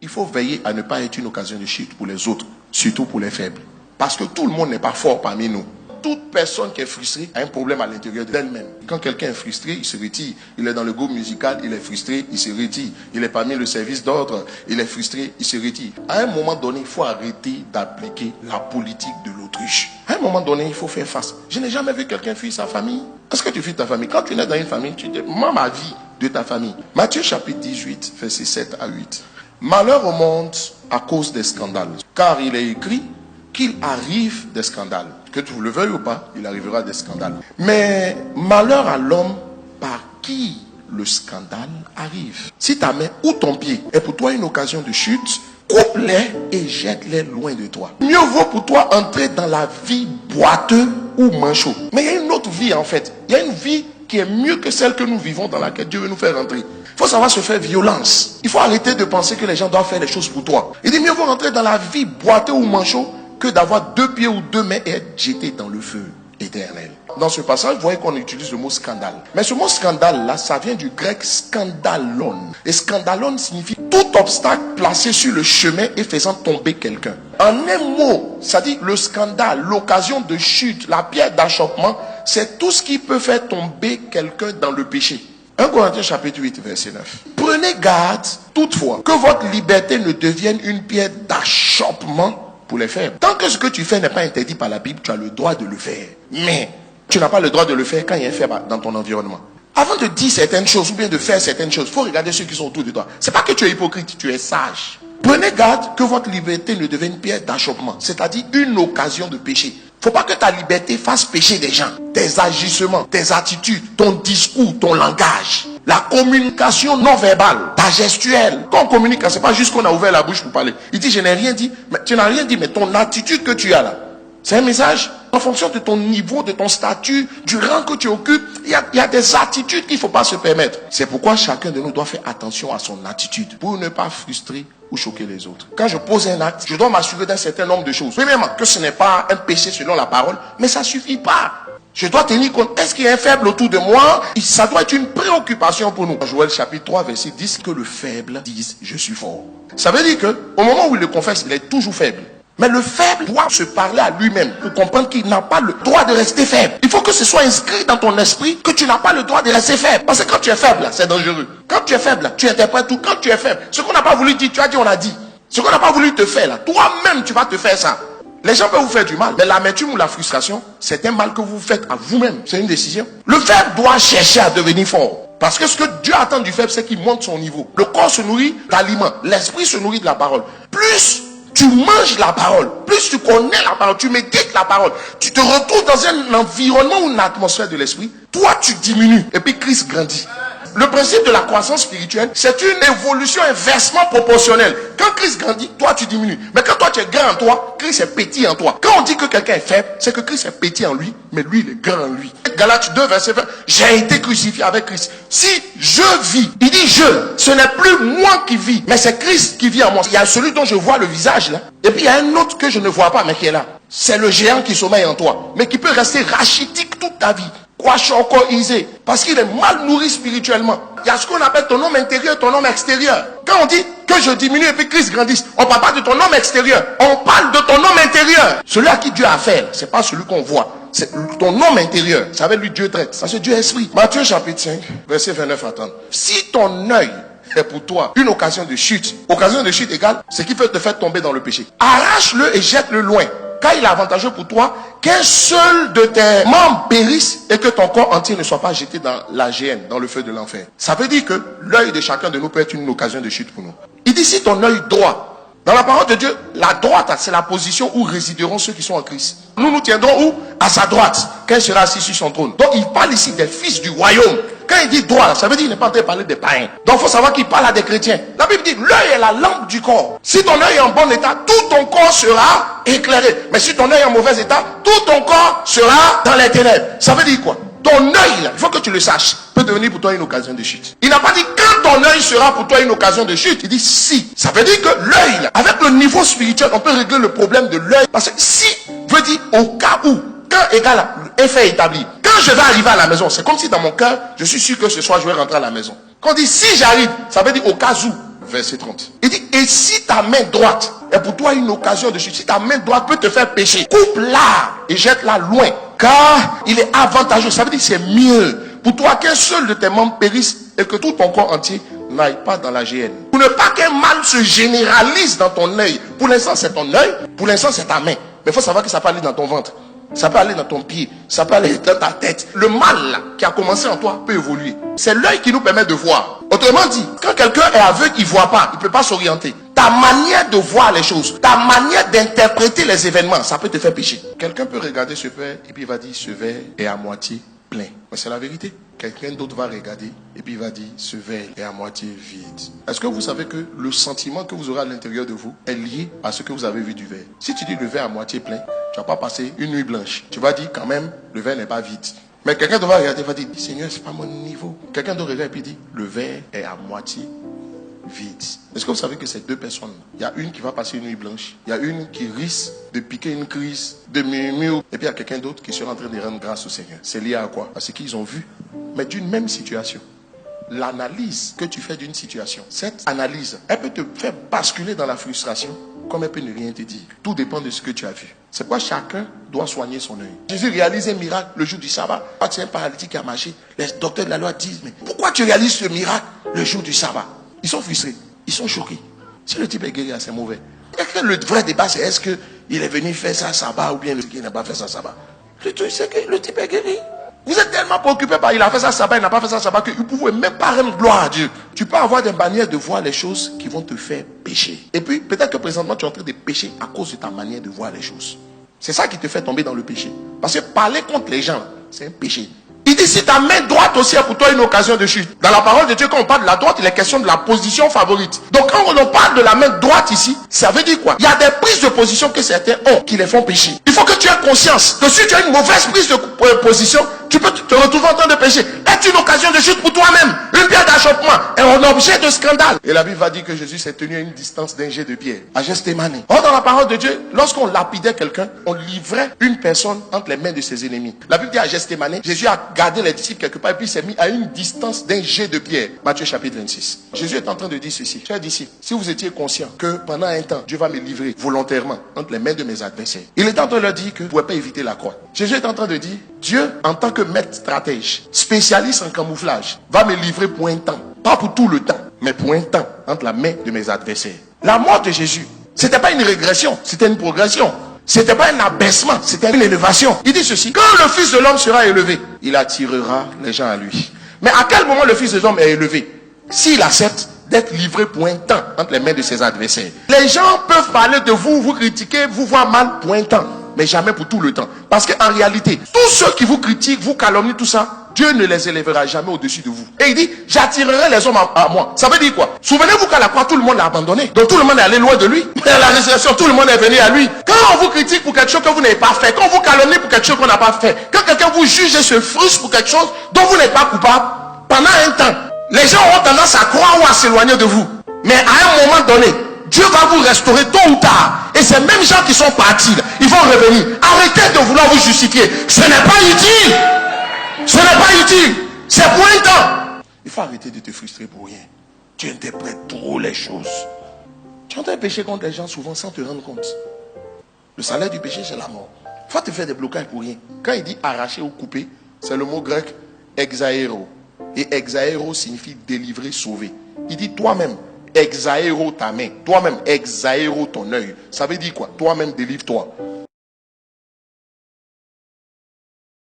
il faut veiller à ne pas être une occasion de chute pour les autres, surtout pour les faibles. Parce que tout le monde n'est pas fort parmi nous. Toute personne qui est frustrée a un problème à l'intérieur d'elle-même. Quand quelqu'un est frustré, il se retire. Il est dans le groupe musical, il est frustré, il se retire. Il est parmi le service d'ordre, il est frustré, il se retire. À un moment donné, il faut arrêter d'appliquer la politique de l'autruche. À un moment donné, il faut faire face. Je n'ai jamais vu quelqu'un fuir sa famille. Est-ce que tu fuis ta famille? Quand tu nais dans une famille, tu dis, moi, ma vie de ta famille. Matthieu chapitre 18, versets 7 à 8. Malheur au monde à cause des scandales. Car il est écrit qu'il arrive des scandales. Que tu le veuilles ou pas, il arrivera des scandales. Mais malheur à l'homme par qui le scandale arrive. Si ta main ou ton pied est pour toi une occasion de chute, coupe-les et jette-les loin de toi. Mieux vaut pour toi entrer dans la vie boiteux ou manchot. Mais il y a une autre vie en fait. Il y a une vie qui est mieux que celle que nous vivons, dans laquelle Dieu veut nous faire rentrer. Il faut savoir se faire violence. Il faut arrêter de penser que les gens doivent faire les choses pour toi. Il dit mieux vaut rentrer dans la vie boiteux ou manchot que d'avoir 2 pieds ou 2 mains et être jeté dans le feu éternel. Dans ce passage, vous voyez qu'on utilise le mot scandale. Mais ce mot scandale là, ça vient du grec scandalon. Et scandalon signifie tout obstacle placé sur le chemin et faisant tomber quelqu'un. En un mot, ça dit le scandale, l'occasion de chute, la pierre d'achoppement, c'est tout ce qui peut faire tomber quelqu'un dans le péché. 1 Corinthiens chapitre 8, verset 9. Prenez garde, toutefois, que votre liberté ne devienne une pierre d'achoppement pour les faibles. Tant que ce que tu fais n'est pas interdit par la Bible, tu as le droit de le faire. Mais tu n'as pas le droit de le faire quand il y a un faible dans ton environnement. Avant de dire certaines choses ou bien de faire certaines choses, il faut regarder ceux qui sont autour de toi. C'est pas que tu es hypocrite, tu es sage. Prenez garde que votre liberté ne devienne une pierre d'achoppement, c'est-à-dire une occasion de péché. Faut pas que ta liberté fasse pécher des gens. Tes agissements, tes attitudes, ton discours, ton langage. La communication non verbale, ta gestuelle. Quand on communique, c'est pas juste qu'on a ouvert la bouche pour parler. Il dit, je n'ai rien dit. Mais tu n'as rien dit, mais ton attitude que tu as là, c'est un message. En fonction de ton niveau, de ton statut, du rang que tu occupes, il y a des attitudes qu'il ne faut pas se permettre. C'est pourquoi chacun de nous doit faire attention à son attitude pour ne pas frustrer ou choquer les autres. Quand je pose un acte, je dois m'assurer d'un certain nombre de choses. Premièrement, que ce n'est pas un péché selon la parole, mais ça ne suffit pas. Je dois tenir compte, est-ce qu'il y a un faible autour de moi? Ça doit être une préoccupation pour nous. Joël chapitre 3, verset 10, que le faible dise, je suis fort. Ça veut dire que, au moment où il le confesse, il est toujours faible. Mais le faible doit se parler à lui-même pour comprendre qu'il n'a pas le droit de rester faible. Il faut que ce soit inscrit dans ton esprit que tu n'as pas le droit de rester faible. Parce que quand tu es faible, c'est dangereux. Quand tu es faible, tu interprètes tout. Quand tu es faible, ce qu'on n'a pas voulu dire, tu as dit, on a dit. Ce qu'on n'a pas voulu te faire, là, toi-même, tu vas te faire ça. Les gens peuvent vous faire du mal, mais l'amertume ou la frustration, c'est un mal que vous faites à vous-même. C'est une décision. Le faible doit chercher à devenir fort. Parce que ce que Dieu attend du faible, c'est qu'il monte son niveau. Le corps se nourrit d'aliments. L'esprit se nourrit de la parole. Plus tu manges la parole, plus tu connais la parole, tu médites la parole, tu te retrouves dans un environnement ou une atmosphère de l'esprit, toi tu diminues et puis Christ grandit. Le principe de la croissance spirituelle, c'est une évolution inversement proportionnelle. Quand Christ grandit, toi tu diminues. Mais quand toi tu es grand en toi, Christ est petit en toi. Quand on dit que quelqu'un est faible, c'est que Christ est petit en lui, mais lui il est grand en lui. Galates 2, verset 20, j'ai été crucifié avec Christ. Si je vis, il dit je, ce n'est plus moi qui vis, mais c'est Christ qui vit en moi. Il y a celui dont je vois le visage là, et puis il y a un autre que je ne vois pas, mais qui est là. C'est le géant qui sommeille en toi, mais qui peut rester rachitique toute ta vie. Parce qu'il est mal nourri spirituellement. Il y a ce qu'on appelle ton homme intérieur, ton homme extérieur. Quand on dit que je diminue et puis Christ grandisse, on ne parle pas de ton homme extérieur, on parle de ton homme intérieur. Celui à qui Dieu a affaire, c'est pas celui qu'on voit, c'est ton homme intérieur. C'est avec lui Dieu traite. Parce que Dieu est esprit. Matthieu chapitre 5, verset 29 à 30. Si ton œil est pour toi une occasion de chute égale ce qui peut te faire tomber dans le péché, arrache-le et jette-le loin. Car il est avantageux pour toi qu'un seul de tes membres périsse et que ton corps entier ne soit pas jeté dans la géhenne, dans le feu de l'enfer. Ça veut dire que l'œil de chacun de nous peut être une occasion de chute pour nous. Il dit si ton œil droit, dans la parole de Dieu, la droite, c'est la position où résideront ceux qui sont en Christ. Nous nous tiendrons où? À sa droite, quand il sera assis sur son trône. Donc il parle ici des fils du royaume. Quand il dit droit, ça veut dire qu'il n'est pas en train de parler des païens. Donc il faut savoir qu'il parle à des chrétiens. La Bible dit l'œil est la lampe du corps. Si ton œil est en bon état, tout ton corps sera éclairé. Mais si ton œil est en mauvais état, tout ton corps sera dans les ténèbres. Ça veut dire quoi? Ton œil, là, il faut que tu le saches, peut devenir pour toi une occasion de chute. Il n'a pas dit quand ton œil sera pour toi une occasion de chute. Il dit si. Ça veut dire que l'œil, là, avec le niveau spirituel, on peut régler le problème de l'œil. Parce que si veut dire au cas où, quand égale effet établi. Quand je vais arriver à la maison, c'est comme si dans mon cœur, je suis sûr que ce soir je vais rentrer à la maison. Quand on dit si j'arrive, ça veut dire au cas où. verset 30. Il dit, et si ta main droite est pour toi une occasion de chute, si ta main droite peut te faire pécher, coupe-la et jette-la loin, car il est avantageux. Ça veut dire que c'est mieux pour toi qu'un seul de tes membres périsse et que tout ton corps entier n'aille pas dans la géhenne. Pour ne pas qu'un mal se généralise dans ton œil. Pour l'instant, c'est ton œil. Pour l'instant, c'est ta main. Mais il faut savoir que ça peut aller dans ton ventre. Ça peut aller dans ton pied. Ça peut aller dans ta tête. Le mal là, qui a commencé en toi peut évoluer. C'est l'œil qui nous permet de voir. Autrement dit, quand quelqu'un est aveugle, il ne voit pas. Il ne peut pas s'orienter. Ta manière de voir les choses, ta manière d'interpréter les événements, ça peut te faire pécher. Quelqu'un peut regarder ce verre et puis il va dire, ce verre est à moitié plein. Mais c'est la vérité. Quelqu'un d'autre va regarder et puis il va dire, ce verre est à moitié vide. Est-ce que vous savez que le sentiment que vous aurez à l'intérieur de vous est lié à ce que vous avez vu du verre? Si tu dis le verre à moitié plein, tu ne vas pas passer une nuit blanche. Tu vas dire quand même, le verre n'est pas vide. Mais quelqu'un d'autre va regarder et va dire, Seigneur, c'est pas mon niveau. Quelqu'un d'autre regarde et puis dit, le verre est à moitié vide. Est-ce que vous savez que ces deux personnes, il y a une qui va passer une nuit blanche, il y a une qui risque de piquer une crise de murmure, et puis il y a quelqu'un d'autre qui sera en train de rendre grâce au Seigneur. C'est lié à quoi? À ce qu'ils ont vu, mais d'une même situation. L'analyse que tu fais d'une situation, cette analyse, elle peut te faire basculer dans la frustration, comme elle peut ne rien te dire. Tout dépend de ce que tu as vu. C'est pourquoi chacun doit soigner son œil. Jésus réalise un miracle le jour du sabbat. Quand c'est un paralytique qui a marché, les docteurs de la loi disent, mais pourquoi tu réalises ce miracle le jour du sabbat? Ils sont frustrés, ils sont choqués. Si le type est guéri, c'est mauvais. Et le vrai débat, c'est est-ce qu'il est venu faire ça sabbat ou bien il n'a pas fait ça sabbat. Le truc, c'est que le type est guéri. Vous êtes tellement préoccupé par il a fait ça sabbat, il n'a pas fait ça sabbat, que vous ne pouvez même pas rendre gloire à Dieu. Tu peux avoir des manières de voir les choses qui vont te faire pécher. Et puis, peut-être que présentement, tu es en train de pécher à cause de ta manière de voir les choses. C'est ça qui te fait tomber dans le péché. Parce que parler contre les gens, c'est un péché. Il dit, si ta main droite aussi est pour toi une occasion de chute. Dans la parole de Dieu, quand on parle de la droite, il est question de la position favorite. Donc, quand on parle de la main droite ici, ça veut dire quoi? Il y a des prises de position que certains ont qui les font pécher. Il faut que tu aies conscience que si tu as une mauvaise prise de position, tu peux te retrouver en train de pécher. Est une occasion de chute pour toi-même. Une pierre d'achoppement est un objet de scandale. Et la Bible va dire que Jésus s'est tenu à une distance d'un jet de pierre, à Gethsémani. Or, dans la parole de Dieu, lorsqu'on lapidait quelqu'un, on livrait une personne entre les mains de ses ennemis. La Bible dit à Gethsémani, Jésus a gardé les disciples quelque part et puis s'est mis à une distance d'un jet de pierre. Matthieu chapitre 26. Jésus est en train de dire ceci. Chers disciples, si vous étiez conscients que pendant un temps, Dieu va me livrer volontairement entre les mains de mes adversaires. Il est en train de leur dire que vous ne pouvez pas éviter la croix. Jésus est en train de dire, Dieu, en tant que maître stratège, spécialiste en camouflage, va me livrer pour un temps. Pas pour tout le temps, mais pour un temps entre la main de mes adversaires. La mort de Jésus, c'était pas une régression, c'était une progression. C'était pas un abaissement, c'était une élévation. Il dit ceci, quand le Fils de l'homme sera élevé, il attirera les gens à lui. Mais à quel moment le Fils de l'homme est élevé? S'il accepte d'être livré pour un temps entre les mains de ses adversaires. Les gens peuvent parler de vous, vous critiquer, vous voir mal pour un temps, mais jamais pour tout le temps. Parce qu'en réalité, tous ceux qui vous critiquent, vous calomnient, tout ça, Dieu ne les élèvera jamais au-dessus de vous. Et il dit, j'attirerai les hommes à moi. Ça veut dire quoi? Souvenez-vous qu'à la croix, tout le monde l'a abandonné. Donc tout le monde est allé loin de lui. Mais à la résurrection, tout le monde est venu à lui. Quand on vous critique pour quelque chose que vous n'avez pas fait, quand on vous calomnie pour quelque chose qu'on n'a pas fait, quand quelqu'un vous juge et se frustre pour quelque chose dont vous n'êtes pas coupable, pendant un temps, les gens auront tendance à croire ou à s'éloigner de vous. Mais à un moment donné, Dieu va vous restaurer tôt ou tard. Et ces mêmes gens qui sont partis, ils vont revenir. Arrêtez de vouloir vous justifier. Ce n'est pas utile. Ce n'est pas utile. C'est pour un temps. Il faut arrêter de te frustrer pour rien. Tu interprètes trop les choses. Tu es en train de pécher contre les gens souvent sans te rendre compte. Le salaire du péché, c'est la mort. Il faut te faire des blocages pour rien. Quand il dit arracher ou couper, c'est le mot grec exaéro. Et exaéro signifie délivrer, sauver. Il dit toi-même, exaéro ta main. Toi-même, exaéro ton œil. Ça veut dire quoi? Toi-même, délivre-toi.